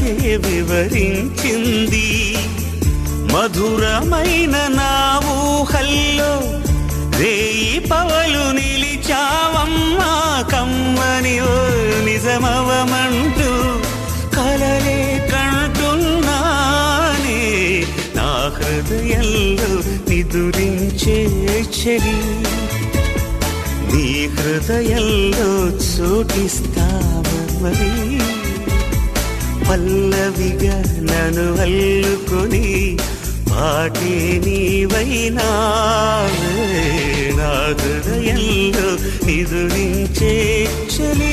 మనసే వివరించింది. మధురమైన నా ఊహల్లో రేయి పవలు నిలిచావమ్మా, కమ్మని ఓ నిజమవమంటూ కలలే కంటున్నానే. నా హృదయంలో నిదురించే చెలి, నీ హృదయంలో చోటిస్తావని పల్లవిగా నన్ను అల్లుకొని పాటే నీవైనావే. నా హృదయంలో నిదురించే చెలి.